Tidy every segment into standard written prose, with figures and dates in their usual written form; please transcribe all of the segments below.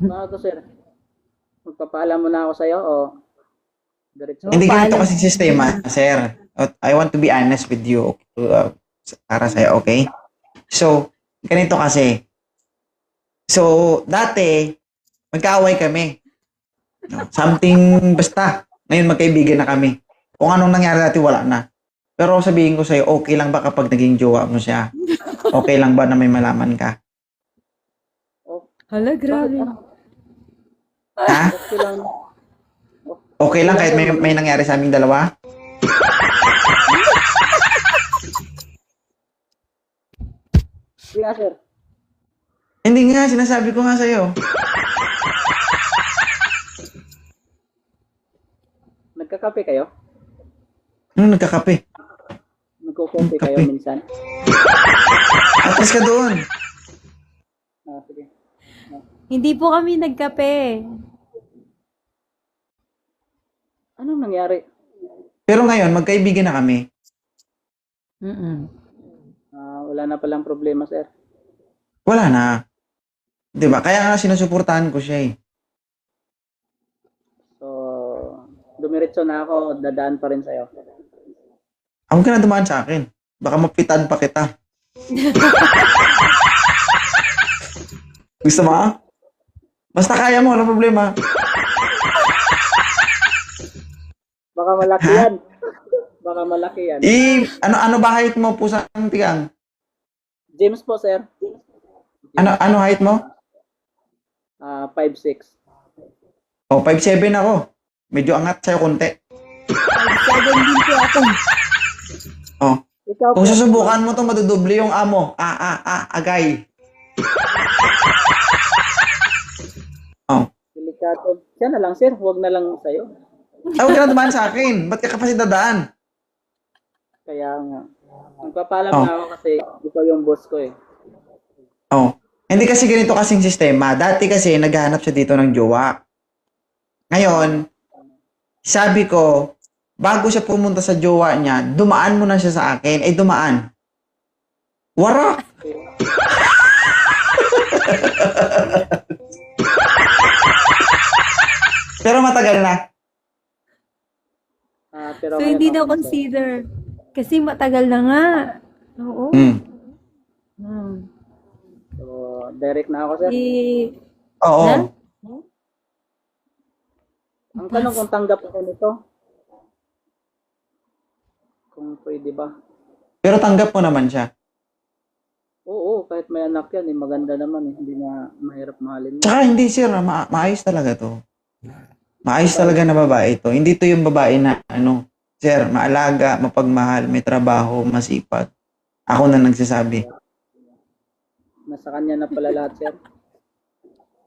Ano to, sir? Magpapaalam muna ako sa'yo o diretso? Hindi ganito Paalam. kasi sistema, sir. I want to be honest with you para sa'yo, okay? So, ganito kasi. So, dati, magkaaway kami. No? Something, basta. Ngayon, magkaibigan na kami. Kung anong nangyari dati, wala na. Pero sabihin ko sa'yo, okay lang ba kapag naging jowa mo siya? Okay lang ba na may malaman ka? Oh, Hala, bakit grabe. ano? Ha? Okay lang. Okay lang kahit may nangyari sa aming dalawa? Sige nga, sir. Hindi nga, sinasabi ko nga sa'yo. Nagkakape kayo? Nagkakape. Nagkukumpi kayo Kape. minsan? Atas ka doon. Ah, sige. Hindi po kami nagkape. Anong nangyari? Pero ngayon, magkaibigan na kami. Mm-mm. Wala na palang problema, sir. Wala na. 'Di ba? Kaya nga sinusuportahan ko siya eh. So, dumiretso na ako, dadaan pa rin sa'yo. Huwag ka na dumaan sa akin. Baka mapitan pa kita. Gusto mo? Basta kaya mo, walang problema. Baka malaki Ha? yan. Baka malaki yan. Ano ba height mo, pusang tigang? James po, sir. Ano height mo? 5'6". Oh, 5'7 ako. Medyo angat sa'yo konti. 5'7 din po ako. Oh. Ikaw po. Kung susubukan mo to, madudoble yung amo. Agay. Oh. Delikado. Siya na lang, sir. Huwag na lang sa'yo. Huwag ka na dumaan sa akin. Ba't ka kasi dadaan? Kaya nga. Magpapalam Oh. na ako kasi ikaw yung boss ko eh. Oh. Hindi kasi ganito kasing sistema. Dati kasi naghahanap siya dito ng jowa. Ngayon, sabi ko, bago siya pumunta sa jowa niya, dumaan muna siya sa akin. Eh, dumaan. Warak! Pero matagal na. Pero So, ngayon hindi okay, daw sir. consider. Kasi matagal na nga. Oo. Hmm. Hmm. So, direct na ako, sir. Oo. Ha? Ang tanong kung tanggap ako nito. Kung pwede ba? Pero tanggap mo naman siya. Oo, kahit may anak yan, maganda naman eh. Hindi na mahirap mahalin mo. Tsaka hindi sir, maayos talaga to. Maayos talaga na babae to. Hindi to yung babae na sir, maalaga, mapagmahal, may trabaho, masipag. Ako na nagsasabi. Nasa kanya na pala lahat, sir.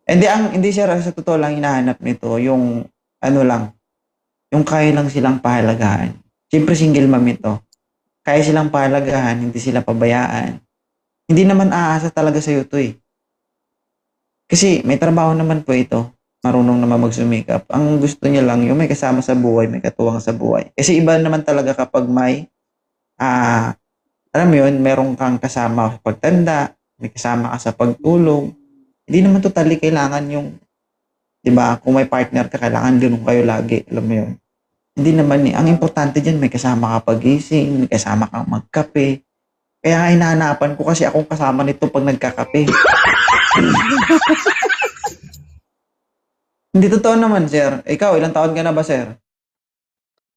Hindi sir, sa totoo lang hinahanap nito yung yung kaya lang silang pahalagahan. Siyempre single mom ito. Kaya silang pahalagahan, hindi sila pabayaan. Hindi naman aasa talaga sa'yo to eh. Kasi may trabaho naman po ito. Marunong naman magsumikap. Ang gusto niya lang yung may kasama sa buhay, may katuwang sa buhay. Kasi iba naman talaga kapag may, alam mo yun, merong kang kasama sa pagtanda, may kasama ka sa pagtulog. Hindi naman totally kailangan yung, di ba, kung may partner ka, kailangan ganun kayo lagi. Alam mo yun. Hindi naman eh. Ang importante dyan, may kasama ka pagising, may kasama kang magkape. Kaya nga hinahanapan ko kasi akong kasama nito pag nagkakape. Hindi totoo naman, sir. Ikaw, ilang taon ka na ba, sir?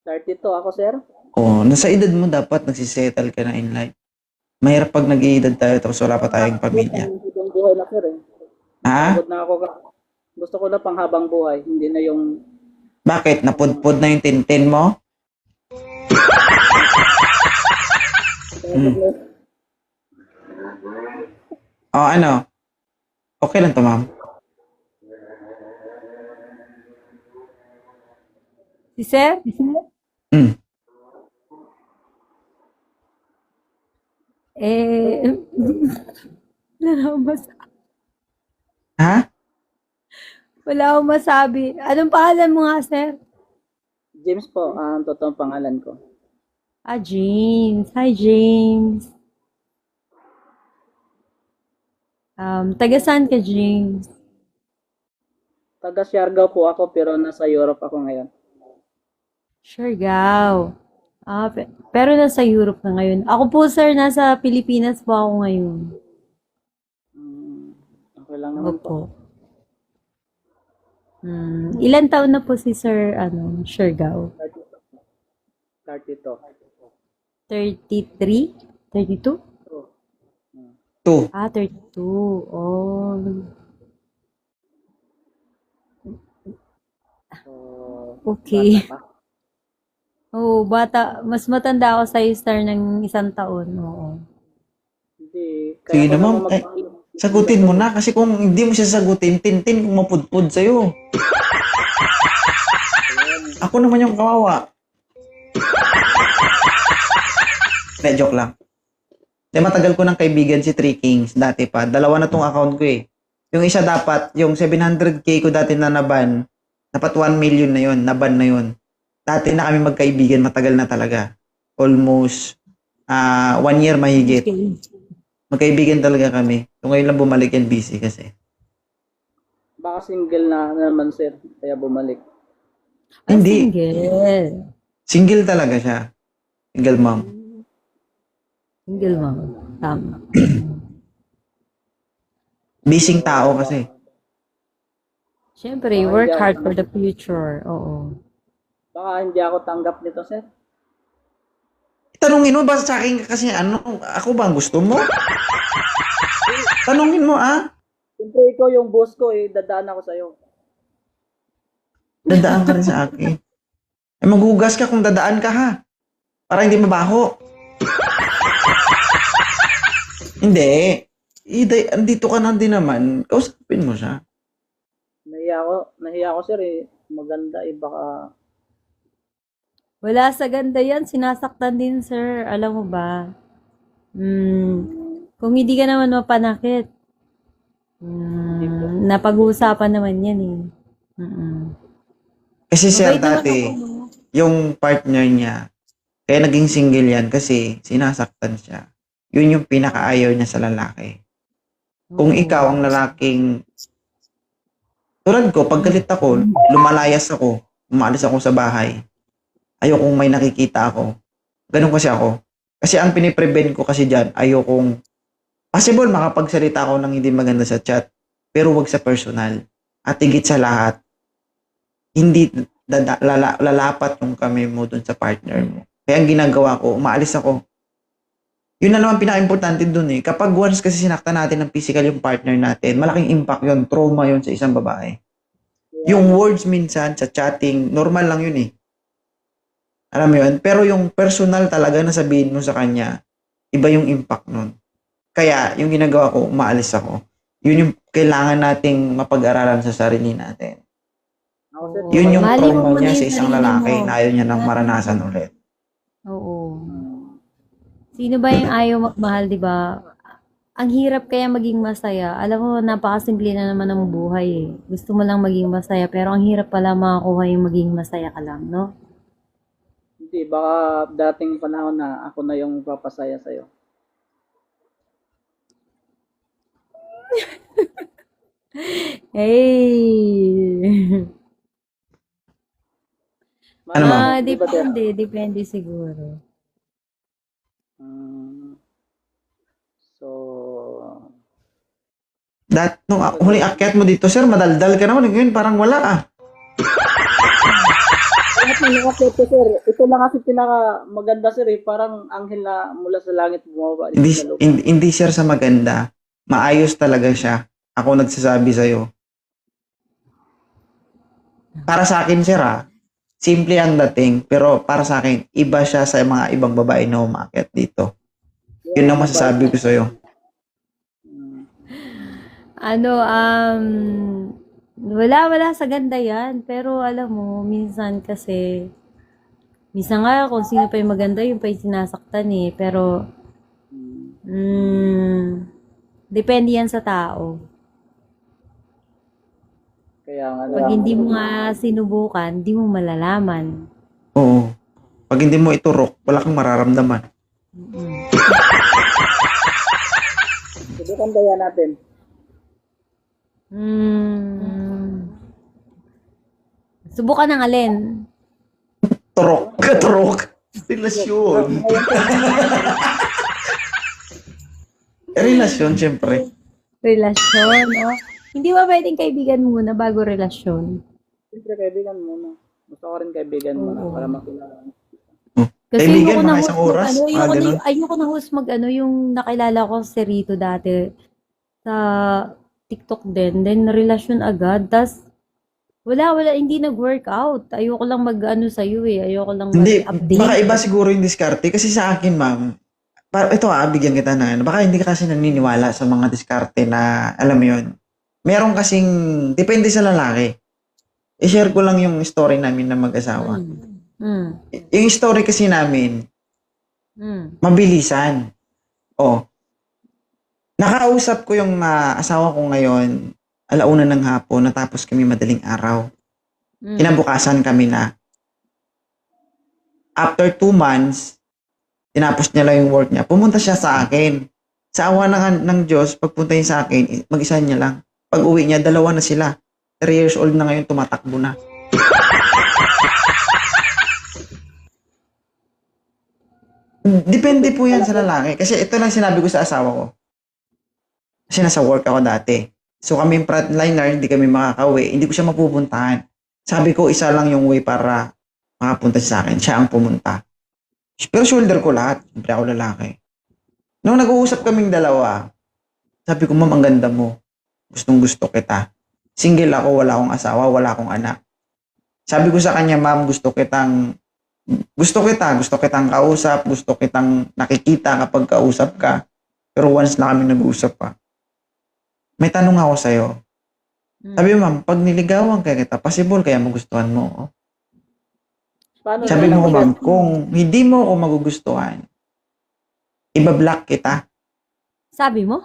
32 ako, sir. Oo, nasa edad mo dapat nagsisettle ka na in life. Mahirap pag nag-iedad tayo tapos wala pa tayong pamilya. Habang buhay na, sir eh. Ha? Pagod na ako. Gusto ko na pang habang buhay. Hindi na yung Bakit? Napudpud na yung tintin mo? O ano? Okay lang to, ma'am. Si Sir? Hmm. Wala na akong masabi. Ha? Wala akong masabi. Anong pangalan mo nga, Sir? James po, ang totoong pangalan ko. James. Hi, James. Taga saan ka, James? Taga Siargao po ako pero nasa Europe ako ngayon. Siargao. Pero nasa Europe na ngayon. Ako po, sir, nasa Pilipinas po ako ngayon. Mm, okay lang naman po. Opo. Ilan taon na po si Sir, Siargao? 32. 33? 32? Oh. Mm. 2. 32. Oh. So, Okay. bata pa. Oh, bata. Mas matanda ako sa star ng 1 taon. Oo. Hindi. Sige ko naman, naman sagutin mo na kasi kung hindi mo siya sagutin, tintin kung mapudpud sa'yo. Ako naman yung kawawa. Hindi, joke lang. Di matagal ko ng kaibigan si Three Kings dati pa. 2 na tong account ko eh. Yung isa dapat, yung 700k ko dati na naban, dapat 1 million na yun, naban na yun. Dati na kami magkaibigan, matagal na talaga. Almost 1 year mahigit. Okay. Magkaibigan talaga kami. So ngayon lang bumalik yan, busy kasi. Baka single na naman sir, kaya bumalik. Hindi. Single. Single talaga siya. Single mom. Single mom. Tama. Bising tao kasi. Siyempre, work hard for the future. Oo. Baka hindi ako tanggap nito sir. Tanungin mo ba sa akin kasi ako ba ang gusto mo? Tanungin mo Siyempre ikaw yung boss ko eh, dadaan ako sa'yo. Dadaan ka rin sa akin. Eh maghugas ka kung dadaan ka ha. Para hindi mabaho. Hindi. Andito ka na din naman. Kausapin mo siya. Nahiya ako sir eh. Maganda eh, baka Wala sa ganda yan. Sinasaktan din, sir. Alam mo ba? Kung hindi ka naman mapanakit, napag-uusapan naman yan eh. Kasi sir, Mabait naman dati, ako, no? yung partner niya, kaya naging single yan kasi sinasaktan siya. Yun yung pinakaayaw niya sa lalaki. Kung Oo. ikaw ang lalaking, tulad ko, pag galit ako, lumalayas ako, umalis ako sa bahay, ayokong may nakikita ako. Ganun kasi ako. Kasi ang piniprevent ko kasi dyan, ayokong, possible makapagsalita ako ng hindi maganda sa chat, pero wag sa personal. At higit sa lahat, hindi lalapat yung kami mo dun sa partner mo. Kaya ang ginagawa ko, umaalis ako. Yun na naman pinaka-importante dun eh. Kapag once kasi sinaktan natin ng physical yung partner natin, malaking impact yun, trauma yun sa isang babae. Yung words minsan sa chatting, normal lang yun eh. Alam mo yun? Pero yung personal talaga na sabihin mo sa kanya, iba yung impact nun. Kaya, yung ginagawa ko, umaalis ako. Yun yung kailangan nating mapag-aralan sa sarili natin. ako sir. Yun yung Mahalin mo trauma muna niya yung sa isang sarili lalaki mo. na ayaw niya nang maranasan ulit. Oo. Sino ba yung ayaw magmahal, di ba? Ang hirap kaya maging masaya. Alam mo, napakasimple na naman ng buhay eh. Gusto mo lang maging masaya, pero ang hirap pala makakuha yung maging masaya ka lang, no? Hindi, baka dating panahon na ako na yung papasaya sa'yo. Hey! Ano, ma'am? Di ba, sir? Depende siguro. So, Nung huling akyat mo dito, sir, madaldal ka naman. Ngayon, parang wala lahat na nakakit ko, sir. Ito lang kasi pinaka maganda sir eh. Parang anghel na mula sa langit bumaba. Hindi, Sa lupa. hindi sir sa maganda. Maayos talaga siya. Ako nagsasabi sa'yo. Para sa akin, sir, simple ang dating. Pero para sa akin, iba siya sa mga ibang babae na umakyat dito. Yun ang masasabi ko sa'yo. Wala sa ganda yan. Pero alam mo, minsan nga kung sino pa yung maganda, yung pa yung sinasaktan eh. Pero, depende yan sa tao. Kaya nga Pag hindi mo nga sinubukan, hindi mo malalaman. Oo. Pag hindi mo iturok, wala kang mararamdaman. subukan kaya natin. Subukan ng alin? Turok. Relasyon. Relasyon, syempre. Relasyon, oh. Hindi ba pwedeng kaibigan muna bago relasyon? Siyempre, kaibigan muna. Gusto ko rin kaibigan muna Oo. para makilala. Kasi Kaibigan, ayoko na mga host isang oras, mga ganun. ayoko na host yung nakilala ko si Rito dati sa TikTok din. Then, relasyon agad. Tas, wala, hindi nag-workout. Ayoko lang sa'yo eh. Ayoko lang Hindi, mag-update. baka iba siguro yung diskarte. Kasi sa akin, ma'am, ito bigyan kita na, baka hindi ka kasi naniniwala sa mga diskarte na, alam mo yun, meron kasing, depende sa lalaki. I-share ko lang yung story namin na mag-asawa. Yung story kasi namin, mabilisan. Oh, nakausap ko yung asawa ko ngayon, 1:00 ng hapon, natapos kami madaling araw. Kinabukasan kami na. After 2 months, tinapos niya lang yung work niya. Pumunta siya sa akin. Sa awa ng Diyos, pagpunta niya sa akin, mag-isa niya lang. Pag uwi niya, 2 na sila. 3 years old na ngayon, tumatakbo na. Depende po yan sa lalaki. Kasi ito lang sinabi ko sa asawa ko. Kasi nasa work ako dati. So kami frontliner, hindi kami makakauwi. Hindi ko siya mapupuntahan. Sabi ko, isa lang yung way para makapunta siya sa akin. Siya ang pumunta. Pero shoulder ko lahat. Siyempre ako lalaki. Nung nag-uusap kaming dalawa, sabi ko, ma'am, ang ganda mo. Gustong gusto kita. Single ako, wala akong asawa, wala akong anak. Sabi ko sa kanya, ma'am, gusto kitang kausap, gusto kitang nakikita kapag kausap ka. Pero once na kami nag-uusap pa, may tanong ako sa'yo. Sabi, ma'am, pag niligawan ka kita, possible kaya magustuhan mo? Paano Sabi na mo, lang ma'am, kung hindi mo ako magugustuhan, ibablock kita. Sabi mo?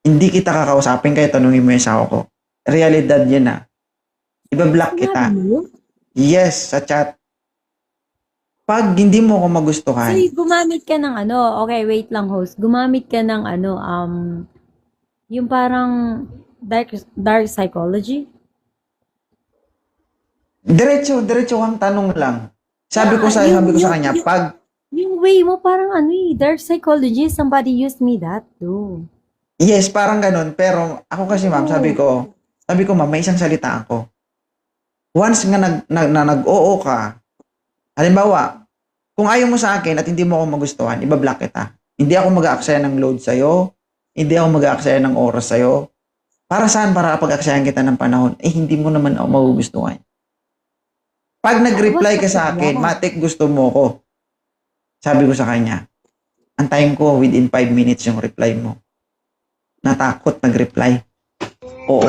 Hindi kita kakausapin kaya tanungin mo yung asawa ko. Realidad yan na. Ibablock kita. Sabi mo? Yes, sa chat. Pag hindi mo ako magustuhan, So, gumamit ka ng okay, wait lang host. Gumamit ka ng yung parang dark psychology. diretso ang tanong lang. Sabi ko sa kanya, pag Yung way mo parang dark psychology. Somebody used me that too. yes, parang ganun. Pero ako kasi, ma'am, sabi ko, ma'am, may isang salita ako. Once nga nag-oo ka, halimbawa, kung ayaw mo sa akin at hindi mo ako magustuhan, ibablock kita. Hindi ako mag-aaksaya ng load sa'yo. Hindi ako mag-aaksaya ng oras sa'yo. Para saan? Para pag-aksayan kita ng panahon. Hindi mo naman ako magugustuhan. Pag nag-reply ka sa akin, matik gusto mo ko. Sabi ko sa kanya, antayin ko within 5 minutes yung reply mo. Natakot nag-reply. Oo.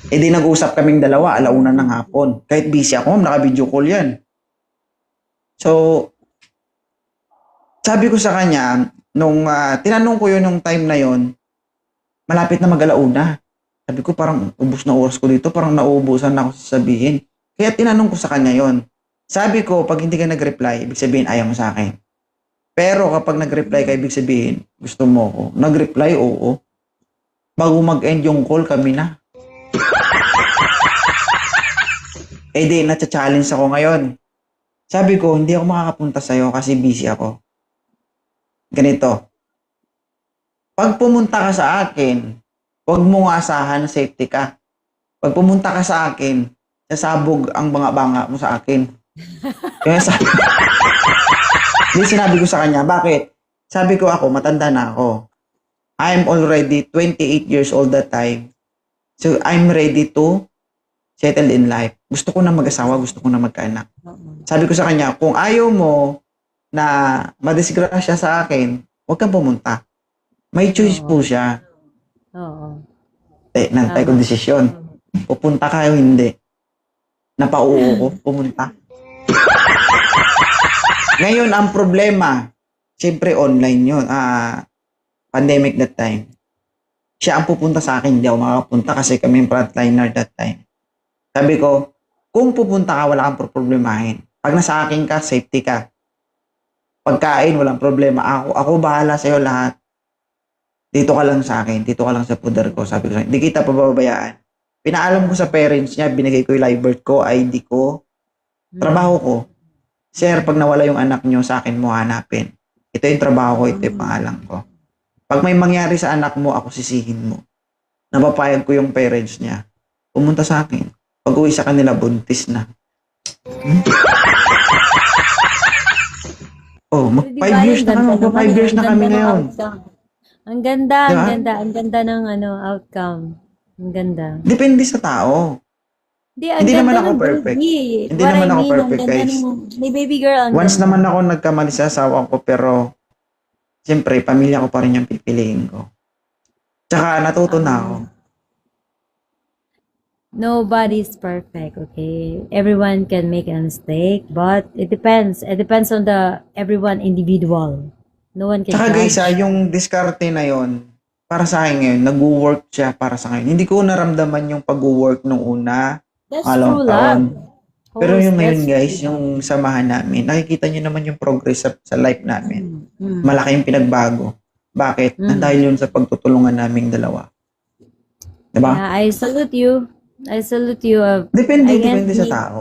Di nag-usap kaming dalawa, 1:00 ng hapon. Kahit busy ako, naka-video call yan. So, sabi ko sa kanya, nung tinanong ko yun nung time na yun, malapit na mag-1:00. Sabi ko, parang ubos na oras ko dito, parang nauubusan na ako sasabihin. Kaya tinanong ko sa kanya yon. Sabi ko, pag hindi ka nag-reply, ibig sabihin ayaw mo sa akin. Pero kapag nag-reply ka, ibig sabihin, gusto mo ko. Nag-reply, oo. Bago mag-end yung call, kami na. Di, natcha-challenge ako ngayon. Sabi ko, hindi ako makakapunta sa'yo kasi busy ako. Ganito. Pag pumunta ka sa akin, huwag mong asahan na safety ka. Pag pumunta ka sa akin, sasabog ang banga-banga mo sa akin. Kaya sinabi ko sa kanya, bakit? Sabi ko ako, matanda na ako. I'm already 28 years old that time. So, I'm ready to settle in life. Gusto ko na mag-asawa, gusto ko na magkaanak. Sabi ko sa kanya, kung ayaw mo na madisgrasya sa akin, huwag kang pumunta. May choice po siya. Oo. Nantay ko desisyon. Pupunta ka o hindi. Napauo ko, pumunta. Ngayon, ang problema, siyempre online yun. Pandemic that time. Siya ang pupunta sa akin, hindi ako makapunta kasi kami yung frontliner that time. Sabi ko, kung pupunta ka, wala kang problemahin. Pag nasa akin ka, safety ka. Pagkain, walang problema. Ako bahala sa'yo lahat. Dito ka lang sa akin, dito ka lang sa puder ko. Sabi ko, hindi kita pababayaan. Pinaalam ko sa parents niya, binigay ko yung live birth ko, ID ko, trabaho ko. Sir, pag nawala yung anak nyo, sa akin mo hanapin. Ito yung trabaho ko, ito yung pangalan ko. Pag may mangyari sa anak mo, ako sisihin mo. Napapayag ko yung parents niya. Pumunta sa akin. Pag uwi sa kanila, buntis na. Oh, mag Di 5 ba, years ang na kami. ganda Mag 5 years naman, na ang kami ganda ng ngayon. outcome. Ang ganda, ang Diba? ganda, ang ganda ng outcome. Ang ganda. Depende sa tao. Di, ang Hindi ganda naman ako ng perfect. baby. Hindi What naman I ako mean, perfect, ang ganda guys. ni baby girl, ang Once ganda. naman ako nagkamali sa asawa ko, pero siyempre, pamilya ko pa rin yung pipiliin ko. Tsaka natuto na ako. Nobody's perfect, okay? Everyone can make a mistake, but it depends. It depends on the everyone individual. No one can Tsaka guys, judge. yung diskarte na yon para sa akin ngayon, nag-work siya para sa akin. Hindi ko naramdaman yung pag-work nung una, That's along true love. taon. Pero Host, yung ngayon that's guys, true yung samahan namin, nakikita nyo naman yung progress sa life namin. love. Mm. Malaki yung pinagbago. Bakit? Mm. Dahil yun sa pagtutulungan naming dalawa. Diba? Yeah, I salute you. I salute you. Depende, I can't depende sa be- tao.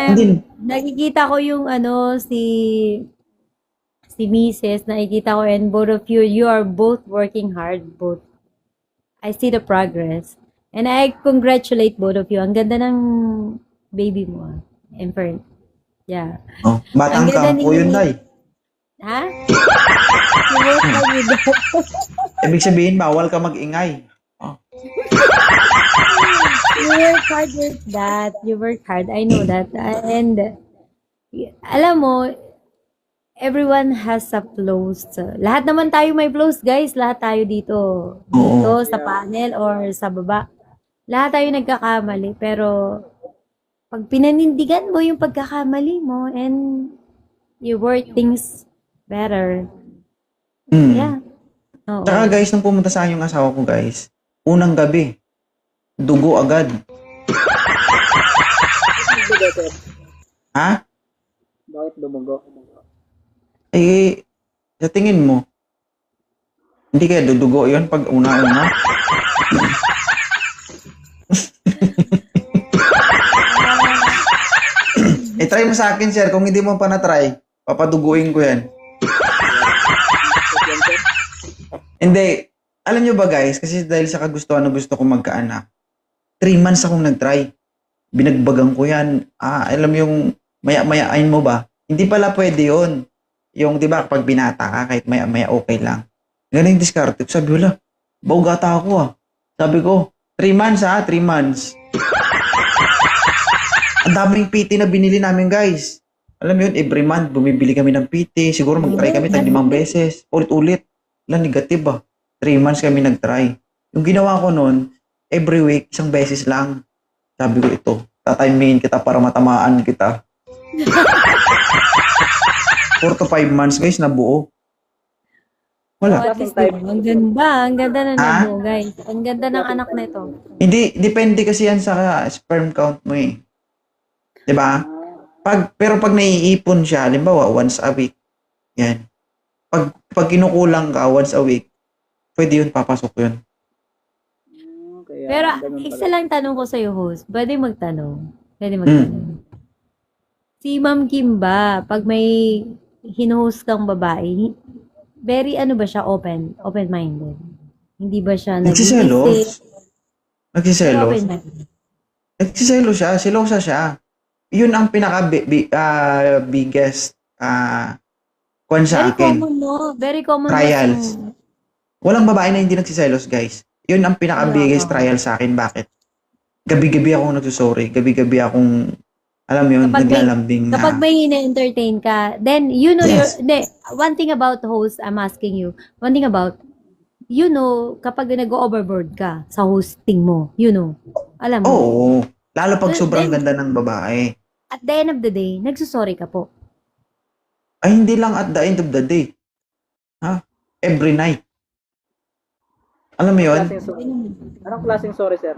Hindi. Nakikita ko yung si Mrs. Nakikita ko, and both of you, you are both working hard. Both. I see the progress. And I congratulate both of you. Ang ganda ng baby mo. In fairness. Yeah. Oh, Ang batang ganda kampo ni- yun, Day. Ha? You work hard with that. Ibig sabihin, bawal ka mag-ingay. You work hard with that. You work hard. I know that. And alam mo, everyone has a flaws. Lahat naman tayo may flaws, guys. Lahat tayo dito. Dito, sa panel or sa baba. Lahat tayo nagkakamali. Pero, pag pinanindigan mo yung pagkakamali mo and you work things better. Hmm. Yeah. Oo. Tsaka guys, nung pumunta sa akin yung asawa ko guys, unang gabi, dugo agad. Dumugo, sir. Ha? Bakit dumugo? Eh, sa tingin mo, hindi kaya dudugo yun pag una-una? Try mo sa akin, sir. Kung hindi mo pa na-try, papaduguin ko yan. Hindi. Alam nyo ba guys, kasi dahil sa kagustuhan na gusto ko magkaanak, 3 months akong nag-try. Binagbagan ko yan. Alam yung maya-mayain mo ba? Hindi pala pwede yun. Yung, di ba, pag binata ka, kahit maya-maya okay lang. Ganun yung diskarte. Sabi, wala, baugata ako Sabi ko, 3 months 3 months. Ang daming PT na binili namin guys. Alam mo yun, every month, bumibili kami ng PT. Siguro mag-try kami tag 5 beses. Ulit-ulit. Wala, negative 3 months kami nag-try. Yung ginawa ko noon, every week, 1 beses lang. Sabi ko ito, tatimingin kita para matamaan kita. 4 to 5 months guys, nabuo. Wala. At least, ang ganda. Ang ganda na nabuo, guys. Ang ganda ng anak na ito. Hindi, depende kasi yan sa sperm count mo eh. 'Di ba? Pero pag naiipon siya, halimbawa once a week, yan. Pag kinukulang ka once a week, pwede yun, papasok yun. Kaya, Pero, ganun pala. isa lang tanong ko sa'yo, host. Pwede magtanong. Si Ma'am Kim ba, pag may hinuhost kang babae, very ba siya, open-minded? Hindi ba siya Nagsiselos. Nagsiselos. Open-minded. Nagsiselos siya, silosa siya. Yun ang pinaka biggest kwan sa Very akin. common, no? Very common. Trials. Walang babae na hindi nagsiselos, guys. Yun ang pinaka biggest trial sa akin. Bakit? Gabi-gabi akong nagsusorry. Gabi-gabi akong, alam mo yun, naglalambing na. Kapag may ina-entertain ka, then you know Yes. one thing about host, I'm asking you, one thing about, kapag nag-overboard ka sa hosting mo, alam mo, Oo. Lalo pag sobrang Then- ganda ng babae. at the end of the day, nagsusorry ka po. Ay, hindi lang at the end of the day. Every night. Alam mo yun? Klaseng sorry. Anong klaseng sorry, sir?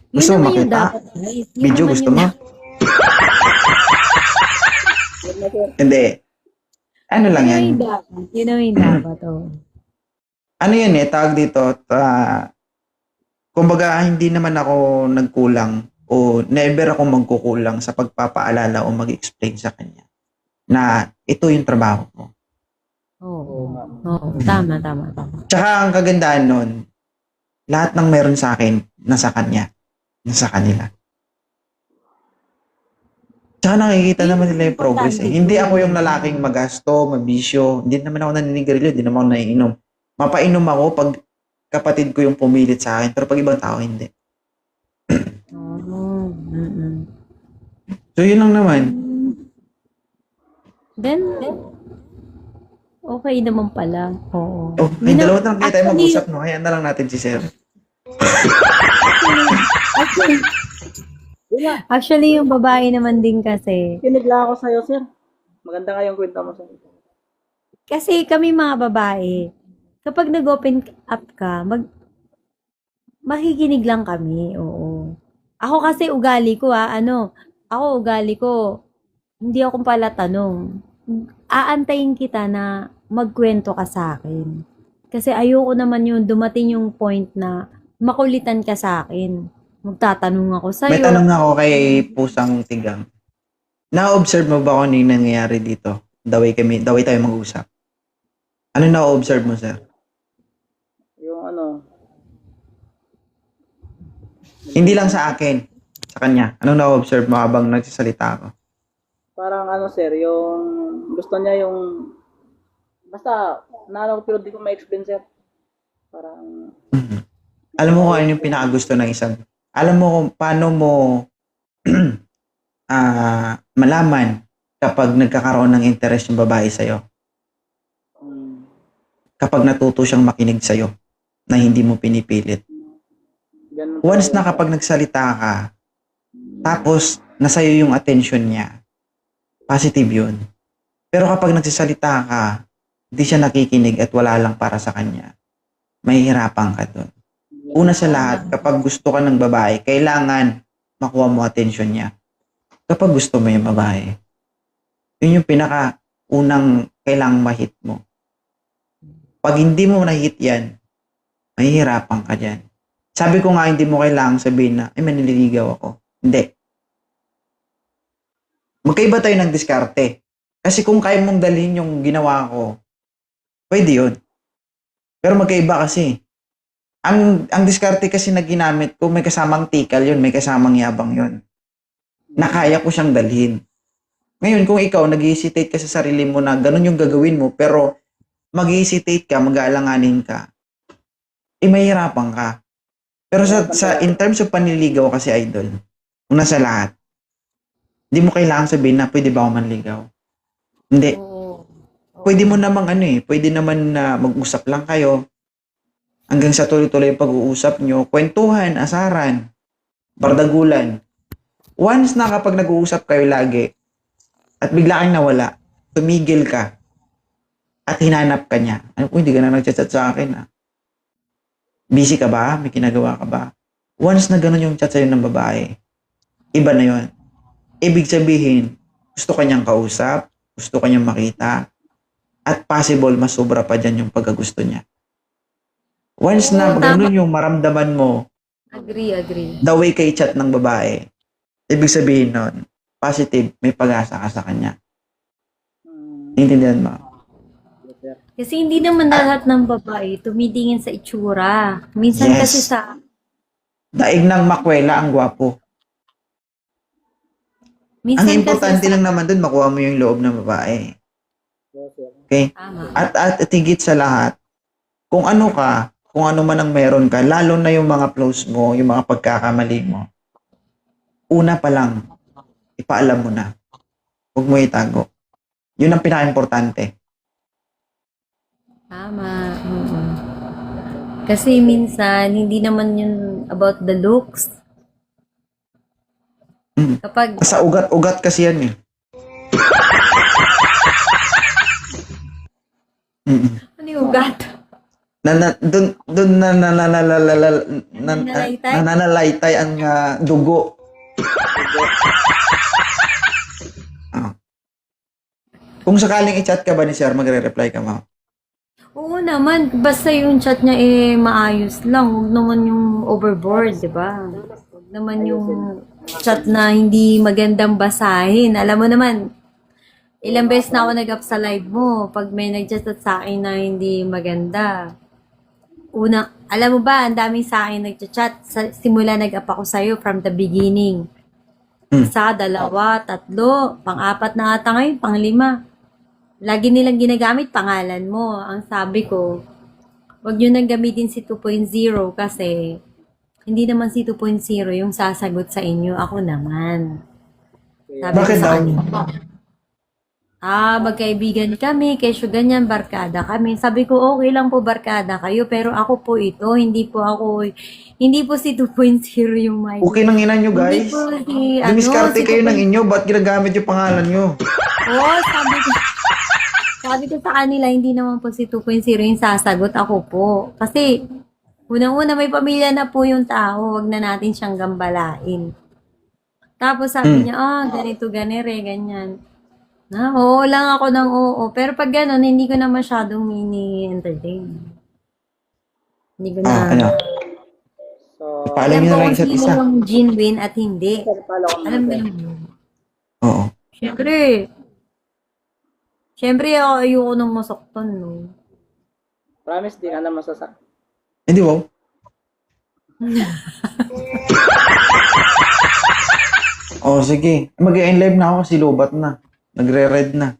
Gusto mo naman yung makita? dapat, guys. Yun Video naman gusto yung mo? Yun na, sir. Hindi. Ano lang yan? Yun yung dapat. Yun naman yung dapat, oh. Ano yan tawag dito, kumbaga, hindi naman ako nagkulang o never ako magkukulang sa pagpapaalala o mag-explain sa kanya na ito yung trabaho ko. Oo. ma'am. Oo. Tama, tama, tama. Tsaka ang kagandahan nun, lahat ng meron sa akin, nasa kanya. Nasa kanila. Tsaka nakikita naman nila yung progress eh. Hindi ako yung lalaking magasto, mabisyo. Hindi naman ako naninigarilyo, hindi naman ako naiinom. Mapainom ako pag kapatid ko yung pumilit sa akin, pero pag ibang tao, hindi. Oo. Mm-mm. So, yun lang naman. Then, okay naman pala. Oo. Oh, may dalawa na lang kayo tayo Actually- mag-usap, no? Hayaan na lang natin si Sir. Actually, yung babae naman din kasi. Kinig lang ako sa'yo, sir. Maganda nga yung kwento mo, sir. Kasi kami mga babae, kapag nag-open up ka, makikinig lang kami. Oo. Ako kasi ugali ko hindi ako pala tanong. Aantayin kita na magkwento ka sa akin. Kasi ayoko naman yung dumating yung point na makulitan ka sa akin. Magtatanong ako sa'yo. May tanong ako kay Pusang Tigang. Na-observe mo ba kung ano yung nangyayari dito? Daway tayo mag-usap. Ano na-observe mo, Sir? Yung ano, Hindi lang sa akin, sa kanya. Anong na-observe mo habang nagsasalita ako? parang ano, sir, yung gusto niya yung, basta, naano ko pero di ko ma-explain, sir. Parang, Alam mo kung ano yung pinakagusto ng isang... Alam mo kung paano mo malaman kapag nagkakaroon ng interest yung babae sa'yo. mm, Kapag natuto siyang makinig sa'yo na hindi mo pinipilit. ganun Once talaga. na kapag nagsalita ka, tapos nasa'yo yung attention niya, positive yun. Pero kapag nagsasalita ka, hindi siya nakikinig at wala lang para sa kanya, mahihirapan ka dun. Una sa lahat, kapag gusto ka ng babae, kailangan makuha mo attention niya. Kapag gusto mo yung babae, yun yung pinaka-unang kailangang ma-hit mo. Pag hindi mo na-hit yan, mahihirapan ka dyan. Sabi ko nga, hindi mo kailangang sabihin na, ay, manililigaw ako. Hindi. Magkaiba tayo ng diskarte. Kasi kung kaya mong dalhin yung ginawa ko, pwede yun. Pero magkaiba kasi. Ang diskarte kasi na ginamit ko, may kasamang tikal yun, may kasamang yabang yun. Nakaya ko siyang dalhin. Ngayon, kung ikaw nag-hesitate ka sa sarili mo na ganun yung gagawin mo, pero mag-hesitate ka, mag-aalanganin ka, mahihirapan ka. Pero in terms of panliligaw kasi, idol, una sa lahat, hindi mo kailangan sabihin na pwede ba ako manligaw. Hindi. Oo. Pwede mo namang pwede naman na mag-usap lang kayo hanggang sa tuloy-tuloy yung pag-uusap nyo, kwentuhan, asaran, bardagulan. Once na kapag nag-uusap kayo lagi at bigla kang nawala, tumigil ka at hinanap ka niya. Ano kung hindi ka na nag-chat sa akin Busy ka ba? May kinagawa ka ba? Once na ganun yung chat sa'yo ng babae, iba na yon. Ibig sabihin, gusto ka niyang kausap, gusto ka niyang makita, at possible mas sobra pa dyan yung pagkagusto niya. Once na Oo, ganun yung maramdaman mo, Agree. the way kay chat ng babae, ibig sabihin nun, positive, may pag-asa ka sa kanya. mm, Naintindihan mo? yes, sir. Kasi hindi naman lahat ng babae tumitingin sa itsura. Minsan Yes. kasi sa... Daig ng makwela ang gwapo. Ang Minsan importante kasi sa... lang naman dun, makuha mo yung loob ng babae. Yes, sir. Okay? Tama. At higit sa lahat, kung ano ka, kung ano man ang meron ka, lalo na yung mga flaws mo, yung mga pagkakamali mo, una pa lang, ipaalam mo na. Huwag mo itago. Yun ang pinaka-importante. Tama. Oo. Kasi minsan, hindi naman yun about the looks. Kapag... Sa ugat-ugat kasi yan eh. Ano yung ugat? Doon Nananalaytay? nananalaytay ang dugo. Kung sakaling i-chat ka ba ni Sir, magre-reply ka, ma'am? Oo naman, basta yung chat niya eh maayos lang. Huwag naman yung overboard, di ba? Huwag naman yung chat na hindi magandang basahin. Alam mo naman, ilang beses na ako nag-up sa live mo pag may nag-chat sa akin na hindi maganda. Una, alam mo ba, ang daming sa akin nag-chat. Simula nag-up ako sa'yo from the beginning. Isa, dalawa, tatlo, pang-apat na ata ngayon, pang-lima. Lagi nilang ginagamit pangalan mo. Ang sabi ko, wag nyo nang gamitin si 2.0 kasi hindi naman si 2.0 yung sasagot sa inyo. Ako naman. Sabi ko Bakit sa daw? kanila, magkaibigan kami, kesyo ganyan, barkada kami. Sabi ko, okay lang po barkada kayo, pero ako po ito, hindi po si 2.0 yung mic. Okay nang ina nyo, guys. Hindi po si, Dumiskarte si kayo ng 2.0. inyo, ba't ginagamit yung pangalan nyo? Oo, sabi ko sa kanila, hindi naman po si 2.0 yung sasagot, ako po. Kasi, unang-una, may pamilya na po yung tao, wag na natin siyang gambalain. Tapos sabi niya, ganito, ganere, ganyan. Oo lang ako ng oo. Pero pag gano'n, hindi ko na masyadong mini-entertain. Hindi ko na. Ano? So, Paalam Alam nyo ko na lang kung isa't sino isa. yung genuine at hindi. follow ko Alam natin. mo naman. Oo. Siyempre, ayoko nang masaktan, no? Promise, di ka na masasak. Hindi, wow. Oh, sige. Mag-e-end live na ako kasi lobat na. Nagre-red na.